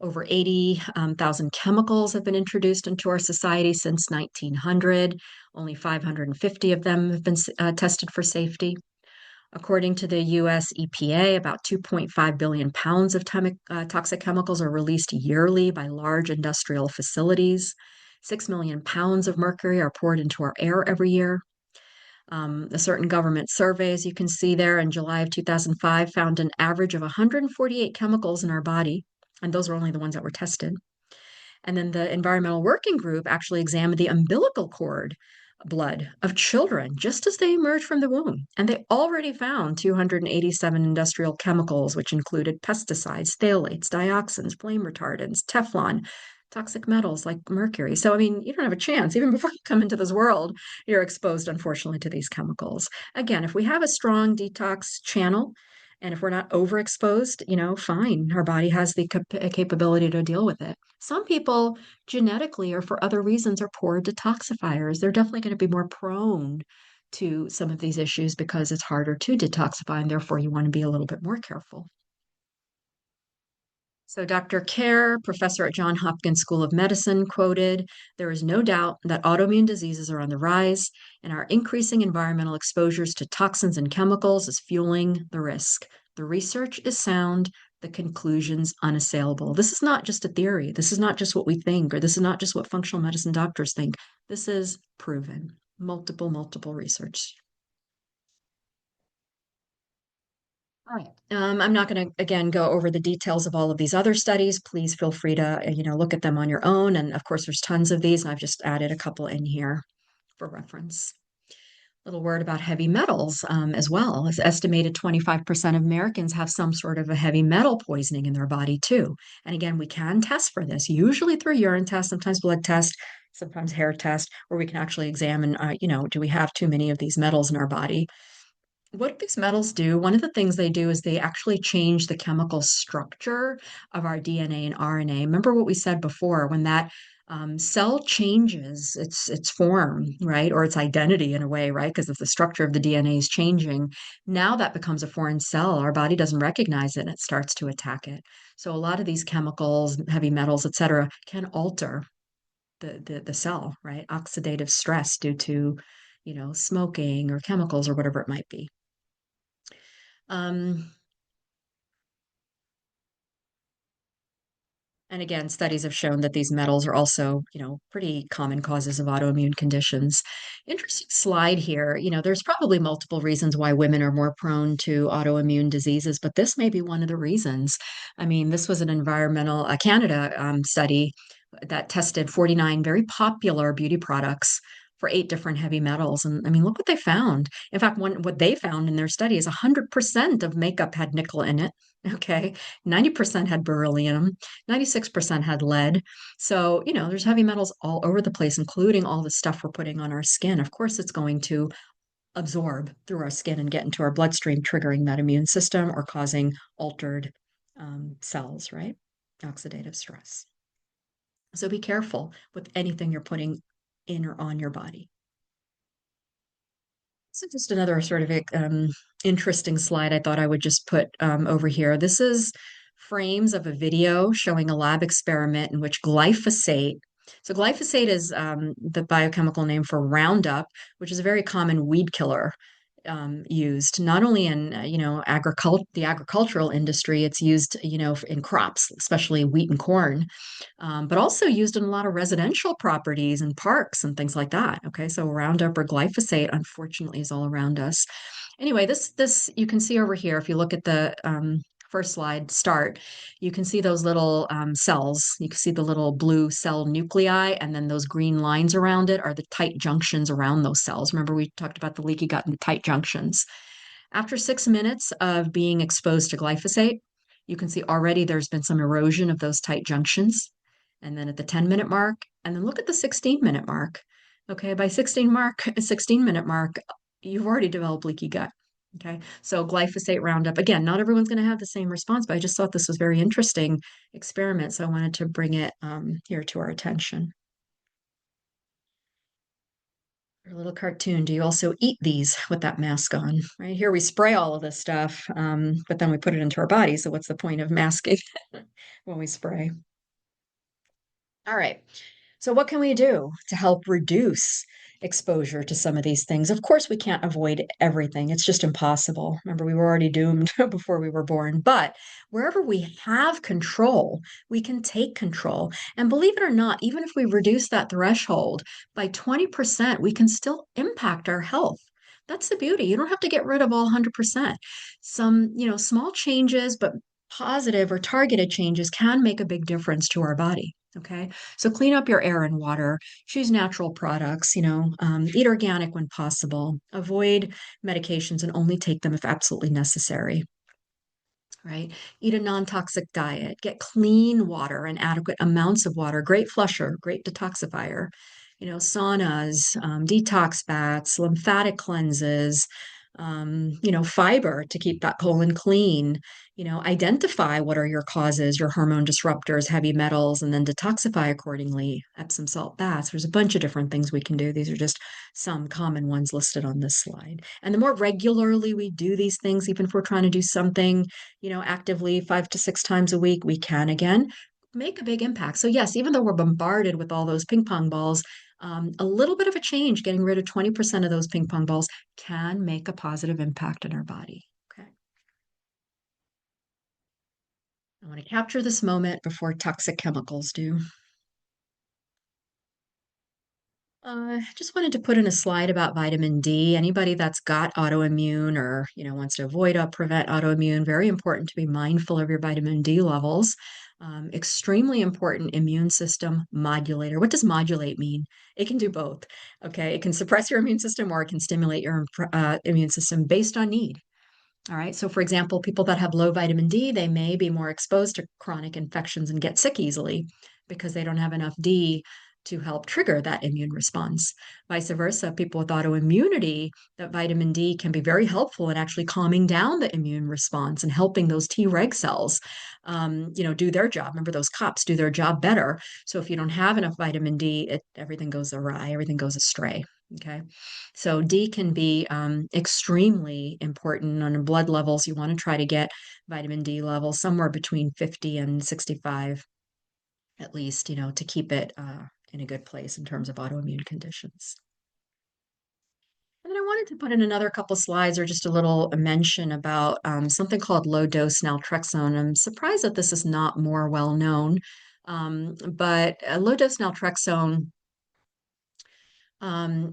Over 80,000 chemicals have been introduced into our society since 1900. Only 550 of them have been tested for safety. According to the US EPA, about 2.5 billion pounds of toxic chemicals are released yearly by large industrial facilities. 6 million pounds of mercury are poured into our air every year. A certain government survey, as you can see there, in July of 2005, found an average of 148 chemicals in our body, and those were only the ones that were tested. And then the Environmental Working Group actually examined the umbilical cord blood of children just as they emerged from the womb. And they already found 287 industrial chemicals, which included pesticides, phthalates, dioxins, flame retardants, Teflon, toxic metals like mercury. So, I mean, you don't have a chance. Even before you come into this world, you're exposed, unfortunately, to these chemicals. Again, if we have a strong detox channel, And if we're not overexposed, fine, our body has the capability to deal with it. Some people genetically or for other reasons are poor detoxifiers. They're definitely going to be more prone to some of these issues because it's harder to detoxify, and therefore you want to be a little bit more careful. So, Dr. Kerr, professor at Johns Hopkins School of Medicine, quoted, "There is no doubt that autoimmune diseases are on the rise, and our increasing environmental exposures to toxins and chemicals is fueling the risk. The research is sound, the conclusions unassailable." This is not just a theory. This is not just what we think, or this is not just what functional medicine doctors think. This is proven. Multiple research. All right. I'm not going to again go over the details of all of these other studies. Please feel free to, look at them on your own. And of course, there's tons of these, and I've just added a couple in here for reference. Little word about heavy metals as well. It's estimated 25% of Americans have some sort of a heavy metal poisoning in their body too. And again, we can test for this, usually through urine test, sometimes blood test, sometimes hair test, where we can actually examine, do we have too many of these metals in our body? What these metals do, one of the things they do is they actually change the chemical structure of our DNA and RNA. Remember what we said before, when that cell changes its form, right, or its identity in a way, right, because if the structure of the DNA is changing, now that becomes a foreign cell. Our body doesn't recognize it, and it starts to attack it. So a lot of these chemicals, heavy metals, et cetera, can alter the cell, right? Oxidative stress due to, smoking or chemicals or whatever it might be. Um, and again, studies have shown that these metals are also, pretty common causes of autoimmune conditions. Interesting slide here. There's probably multiple reasons why women are more prone to autoimmune diseases, but this may be one of the reasons. I mean, this was an environmental Canada study that tested 49 very popular beauty products for 8 different heavy metals. And I mean, look what they found. In fact, what they found in their study is 100% of makeup had nickel in it. Okay. 90% had beryllium, 96% had lead. So, there's heavy metals all over the place, including all the stuff we're putting on our skin. Of course, it's going to absorb through our skin and get into our bloodstream, triggering that immune system or causing altered cells, right? Oxidative stress. So be careful with anything you're putting in or on your body. So just another sort of interesting slide I thought I would just put over here. This is frames of a video showing a lab experiment in which glyphosate. So glyphosate is the biochemical name for Roundup, which is a very common weed killer used not only in the agricultural industry. It's used in crops, especially wheat and corn, but also used in a lot of residential properties and parks and things like that. Okay, so Roundup or glyphosate, unfortunately, is all around us. Anyway, this you can see over here. If you look at the first slide, start, you can see those little cells. You can see the little blue cell nuclei, and then those green lines around it are the tight junctions around those cells. Remember, we talked about the leaky gut and the tight junctions. After 6 minutes of being exposed to glyphosate, you can see already there's been some erosion of those tight junctions. And then at the 10-minute mark, and then look at the 16-minute mark. Okay, by 16-minute mark, you've already developed leaky gut. Okay, so glyphosate Roundup. Again, not everyone's going to have the same response, but I just thought this was very interesting experiment, so I wanted to bring it here to our attention. A little cartoon. Do you also eat these with that mask on? Right here, we spray all of this stuff, but then we put it into our body. So what's the point of masking when we spray? All right. So, what can we do to help reduce exposure to some of these things? Of course, we can't avoid everything. It's just impossible. Remember, we were already doomed before we were born. But wherever we have control, we can take control. And believe it or not, even if we reduce that threshold by 20%, we can still impact our health. That's the beauty. You don't have to get rid of all 100%. Some, small changes, but positive or targeted changes can make a big difference to our body. Okay. So clean up your air and water, choose natural products, eat organic when possible, avoid medications and only take them if absolutely necessary, right? Eat a non-toxic diet, get clean water and adequate amounts of water, great flusher, great detoxifier, saunas, detox baths, lymphatic cleanses, Fiber to keep that colon clean, identify what are your causes, your hormone disruptors, heavy metals, and then detoxify accordingly. Epsom salt baths. There's a bunch of different things we can do. These are just some common ones listed on this slide. And the more regularly we do these things, even if we're trying to do something, actively 5 to 6 times a week, we can again make a big impact. So yes, even though we're bombarded with all those ping pong balls, a little bit of a change, getting rid of 20% of those ping pong balls can make a positive impact in our body. Okay. I want to capture this moment before toxic chemicals do. Just wanted to put in a slide about vitamin D. Anybody that's got autoimmune or, wants to avoid or prevent autoimmune, very important to be mindful of your vitamin D levels. Extremely important immune system modulator. What does modulate mean? It can do both. Okay. It can suppress your immune system or it can stimulate your immune system based on need. All right. So, for example, people that have low vitamin D, they may be more exposed to chronic infections and get sick easily because they don't have enough D to help trigger that immune response. Vice versa, people with autoimmunity, that vitamin D can be very helpful in actually calming down the immune response and helping those Treg cells, do their job. Remember, those cops do their job better. So, if you don't have enough vitamin D, everything goes awry, everything goes astray. Okay. So D can be extremely important on blood levels. You want to try to get vitamin D levels somewhere between 50 and 65 at least, to keep it in a good place in terms of autoimmune conditions. And then I wanted to put in another couple slides or just a little mention about something called low dose naltrexone. I'm surprised that this is not more well known, but low dose naltrexone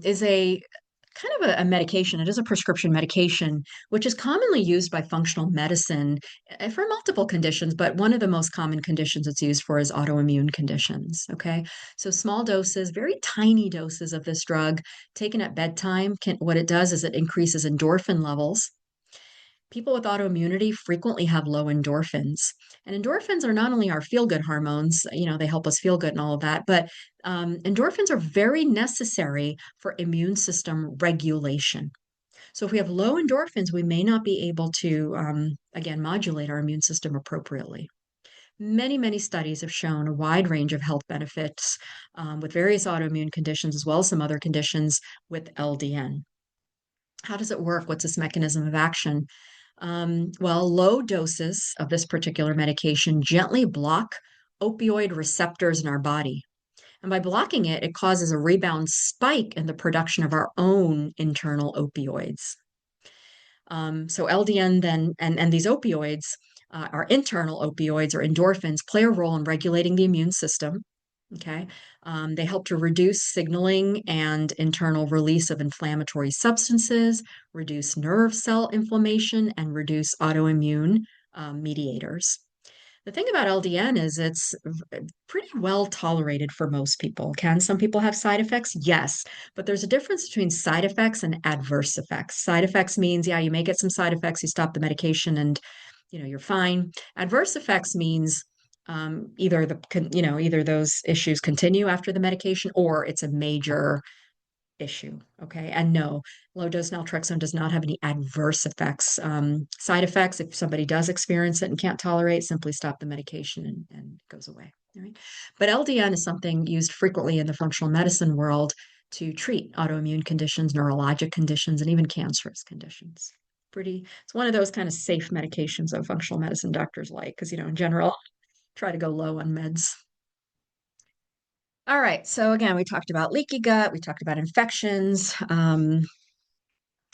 is a kind of a medication. It is a prescription medication, which is commonly used by functional medicine for multiple conditions, but one of the most common conditions it's used for is autoimmune conditions. Okay. So small doses, very tiny doses of this drug taken at bedtime what it does is it increases endorphin levels. People with autoimmunity frequently have low endorphins. And endorphins are not only our feel good hormones, they help us feel good and all of that, but endorphins are very necessary for immune system regulation. So if we have low endorphins, we may not be able to, again, modulate our immune system appropriately. Many, many studies have shown a wide range of health benefits with various autoimmune conditions, as well as some other conditions with LDN. How does it work? What's its mechanism of action? Well, low doses of this particular medication gently block opioid receptors in our body. And by blocking it, it causes a rebound spike in the production of our own internal opioids. So LDN then, and these opioids, our internal opioids or endorphins, play a role in regulating the immune system. Okay. They help to reduce signaling and internal release of inflammatory substances, reduce nerve cell inflammation, and reduce autoimmune mediators. The thing about LDN is it's pretty well tolerated for most people. Can some people have side effects? Yes, but there's a difference between side effects and adverse effects. Side effects means, yeah, you may get some side effects, you stop the medication and you're fine. Adverse effects means either those issues continue after the medication or it's a major issue. Okay. And no, low dose naltrexone does not have any adverse effects. Side effects, if somebody does experience it and can't tolerate, simply stop the medication and it goes away. Right? But LDN is something used frequently in the functional medicine world to treat autoimmune conditions, neurologic conditions, and even cancerous conditions. It's one of those kind of safe medications that functional medicine doctors like, because, in general, try to go low on meds. All right. So again, we talked about leaky gut. We talked about infections.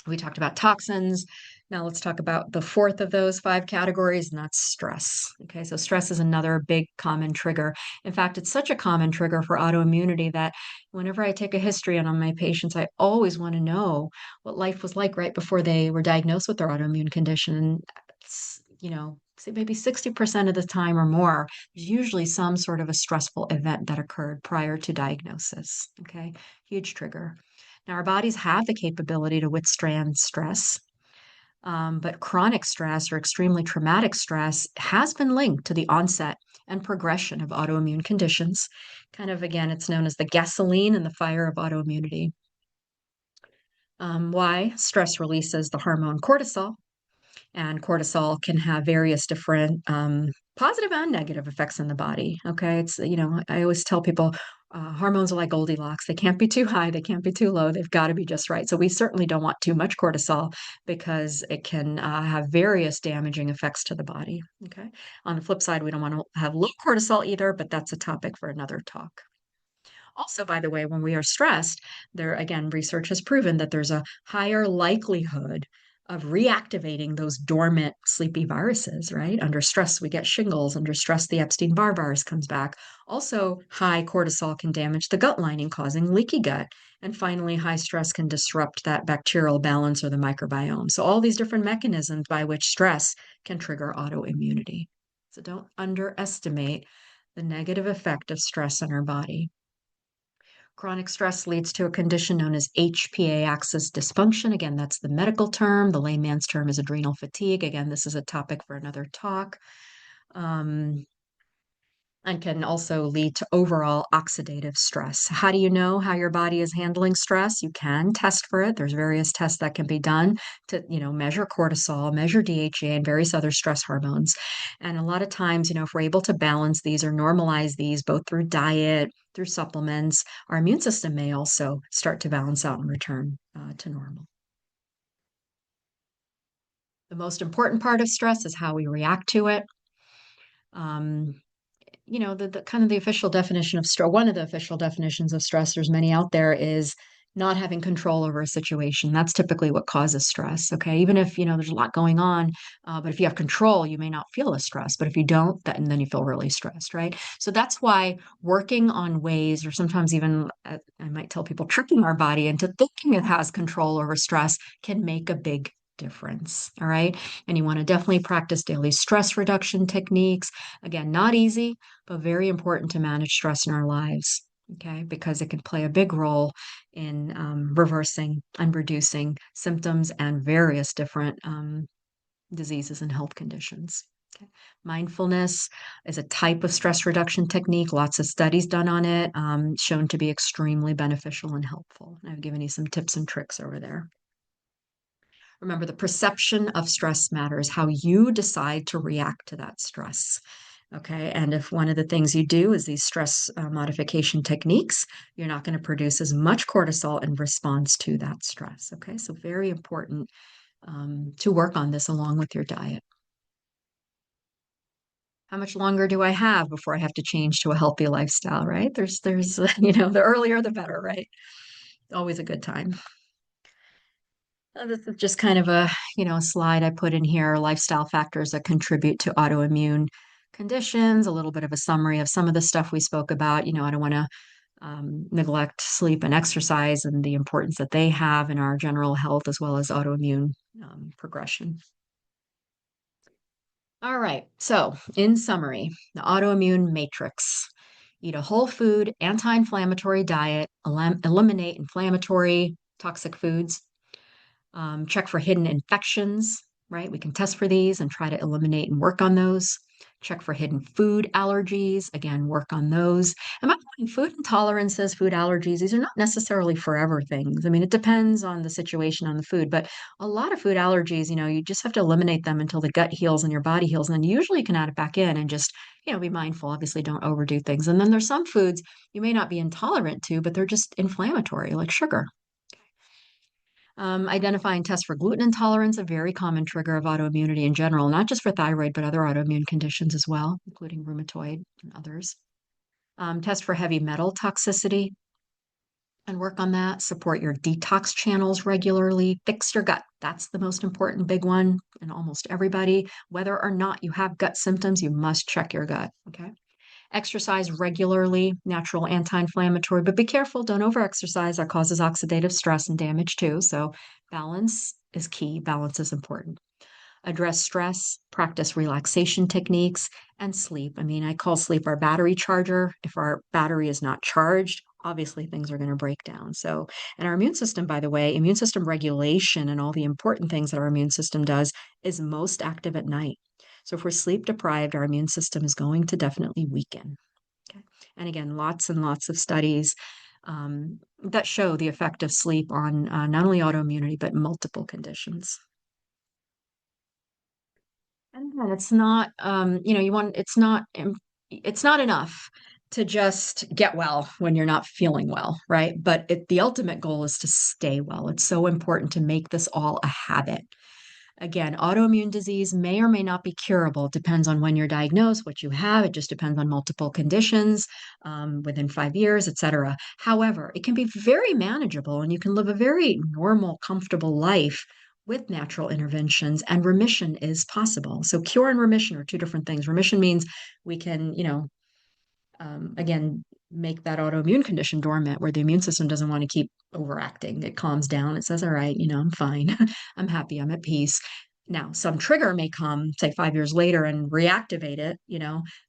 We talked about toxins. Now let's talk about the fourth of those five categories, and that's stress. Okay, so stress is another big common trigger. In fact, it's such a common trigger for autoimmunity that whenever I take a history on my patients, I always want to know what life was like right before they were diagnosed with their autoimmune condition. And say maybe 60% of the time or more, there's usually some sort of a stressful event that occurred prior to diagnosis. Okay, huge trigger. Now, our bodies have the capability to withstand stress, but chronic stress or extremely traumatic stress has been linked to the onset and progression of autoimmune conditions. Kind of, again, it's known as the gasoline in the fire of autoimmunity. Why? Stress releases the hormone cortisol, and cortisol can have various different positive and negative effects in the body. Okay. I always tell people hormones are like Goldilocks. They can't be too high, they can't be too low. They've got to be just right. So we certainly don't want too much cortisol because it can have various damaging effects to the body. Okay. On the flip side, we don't want to have low cortisol either, but that's a topic for another talk. Also, by the way, when we are stressed, there again, research has proven that there's a higher likelihood of reactivating those dormant sleepy viruses, right? Under stress, we get shingles. Under stress, the Epstein-Barr virus comes back. Also, high cortisol can damage the gut lining, causing leaky gut. And finally, high stress can disrupt that bacterial balance or the microbiome. So, all these different mechanisms by which stress can trigger autoimmunity. So, don't underestimate the negative effect of stress on our body. Chronic stress leads to a condition known as HPA axis dysfunction. Again, that's the medical term. The layman's term is adrenal fatigue. Again, this is a topic for another talk. Um, and can also lead to overall oxidative stress. How do you know how your body is handling stress? You can test for it. There's various tests that can be done to, measure cortisol, measure DHA, and various other stress hormones. And a lot of times, if we're able to balance these or normalize these both through diet, through supplements, our immune system may also start to balance out and return to normal. The most important part of stress is how we react to it. Um, the kind of the official definition of stress, one of the official definitions of stress, there's many out there, is not having control over a situation. That's typically what causes stress. Okay. Even if, there's a lot going on, but if you have control, you may not feel as stressed. But if you don't, then you feel really stressed. Right. So that's why working on ways, or sometimes even I might tell people tricking our body into thinking it has control over stress can make a big difference. All right. And you want to definitely practice daily stress reduction techniques. Again, not easy, but very important to manage stress in our lives, okay? Because it can play a big role in reversing and reducing symptoms and various different diseases and health conditions. Okay. Mindfulness is a type of stress reduction technique. Lots of studies done on it, shown to be extremely beneficial and helpful. I've given you some tips and tricks over there. Remember, the perception of stress matters, how you decide to react to that stress. Okay. And if one of the things you do is these stress modification techniques, you're not going to produce as much cortisol in response to that stress. Okay. So, very important to work on this along with your diet. How much longer do I have before I have to change to a healthy lifestyle, right? The earlier the better, right? Always a good time. This is just kind of a, slide I put in here, lifestyle factors that contribute to autoimmune conditions, a little bit of a summary of some of the stuff we spoke about. I don't want to neglect sleep and exercise and the importance that they have in our general health as well as autoimmune progression. All right. So, in summary, the autoimmune matrix. Eat a whole food, anti-inflammatory diet, eliminate inflammatory, toxic foods, check for hidden infections, right? We can test for these and try to eliminate and work on those. Check for hidden food allergies, again, work on those. And by the way, food intolerances, food allergies, these are not necessarily forever things. I mean, it depends on the situation on the food, but a lot of food allergies, you just have to eliminate them until the gut heals and your body heals. And then usually you can add it back in and just, be mindful. Obviously, don't overdo things. And then there's some foods you may not be intolerant to, but they're just inflammatory, like sugar. Identify and test for gluten intolerance, a very common trigger of autoimmunity in general, not just for thyroid, but other autoimmune conditions as well, including rheumatoid and others. Test for heavy metal toxicity and work on that. Support your detox channels regularly. Fix your gut. That's the most important big one in almost everybody. Whether or not you have gut symptoms, you must check your gut. Okay. Exercise regularly, natural anti-inflammatory, but be careful, don't overexercise. That causes oxidative stress and damage too. So balance is key. Balance is important. Address stress, practice relaxation techniques, and sleep. I mean, I call sleep our battery charger. If our battery is not charged, obviously things are going to break down. So, and our immune system, by the way, immune system regulation and all the important things that our immune system does is most active at night. So if we're sleep deprived, our immune system is going to definitely weaken. Okay. And again, lots and lots of studies that show the effect of sleep on not only autoimmunity, but multiple conditions. And then it's not, it's not enough to just get well when you're not feeling well, right? But the ultimate goal is to stay well. It's so important to make this all a habit. Again, autoimmune disease may or may not be curable. It depends on when you're diagnosed, what you have. It just depends on multiple conditions within 5 years, et cetera. However, it can be very manageable and you can live a very normal, comfortable life with natural interventions, and remission is possible. So, cure and remission are two different things. Remission means we can, again, make that autoimmune condition dormant where the immune system doesn't want to keep overacting. It calms down. It says, all right, I'm fine. I'm happy. I'm at peace. Now, some trigger may come, say 5 years later, and reactivate it.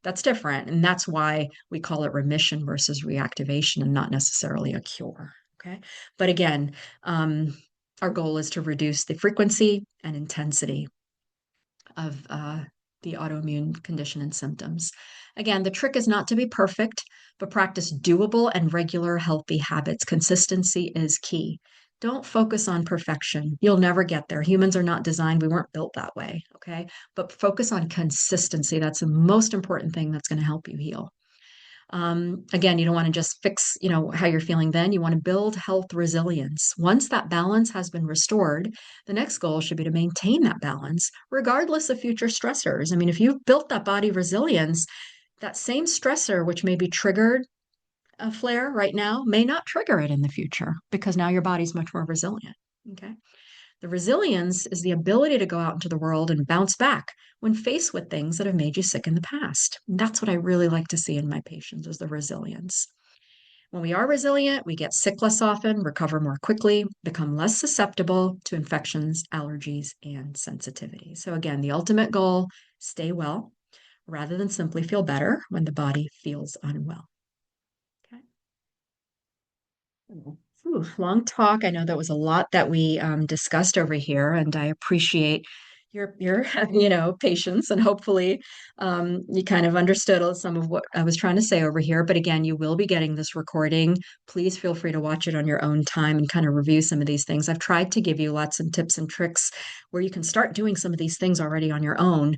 That's different. And that's why we call it remission versus reactivation and not necessarily a cure. Okay. But again, our goal is to reduce the frequency and intensity of the autoimmune condition and symptoms. Again, the trick is not to be perfect, but practice doable and regular healthy habits. Consistency is key. Don't focus on perfection. You'll never get there. Humans are not designed, we weren't built that way. Okay. But focus on consistency. That's the most important thing that's going to help you heal. Again, you don't want to just fix, how you're feeling then. You want to build health resilience. Once that balance has been restored, the next goal should be to maintain that balance, regardless of future stressors. I mean, if you've built that body resilience, that same stressor, which may be triggered a flare right now, may not trigger it in the future because now your body's much more resilient. Okay. The resilience is the ability to go out into the world and bounce back when faced with things that have made you sick in the past. And that's what I really like to see in my patients is the resilience. When we are resilient, we get sick less often, recover more quickly, become less susceptible to infections, allergies, and sensitivity. So again, the ultimate goal, stay well rather than simply feel better when the body feels unwell. Okay. Ooh, long talk. I know there was a lot that we discussed over here, and I appreciate your patience, and hopefully you kind of understood some of what I was trying to say over here. But again, you will be getting this recording. Please feel free to watch it on your own time and kind of review some of these things. I've tried to give you lots of tips and tricks where you can start doing some of these things already on your own.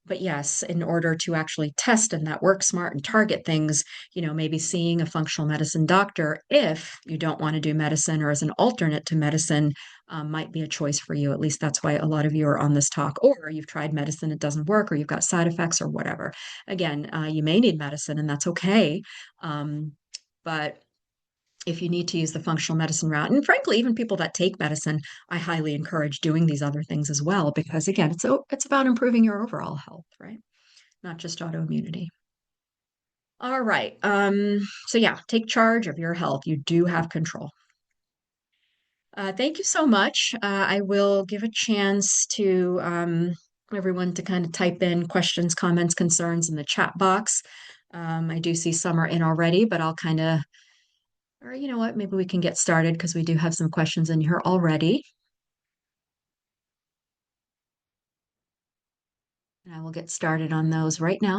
But yes, in order to actually test and that work smart and target things, maybe seeing a functional medicine doctor if you don't want to do medicine or as an alternate to medicine might be a choice for you. At least that's why a lot of you are on this talk, or you've tried medicine, it doesn't work, or you've got side effects or whatever. Again, you may need medicine and that's okay. But if you need to use the functional medicine route, and frankly, even people that take medicine, I highly encourage doing these other things as well, because again, it's about improving your overall health, right? Not just autoimmunity. All right. So yeah, take charge of your health. You do have control. Thank you so much. I will give a chance to everyone to kind of type in questions, comments, concerns in the chat box. I do see some are in already, but I'll kind of, or you know what, maybe we can get started because we do have some questions in here already. And I will get started on those right now.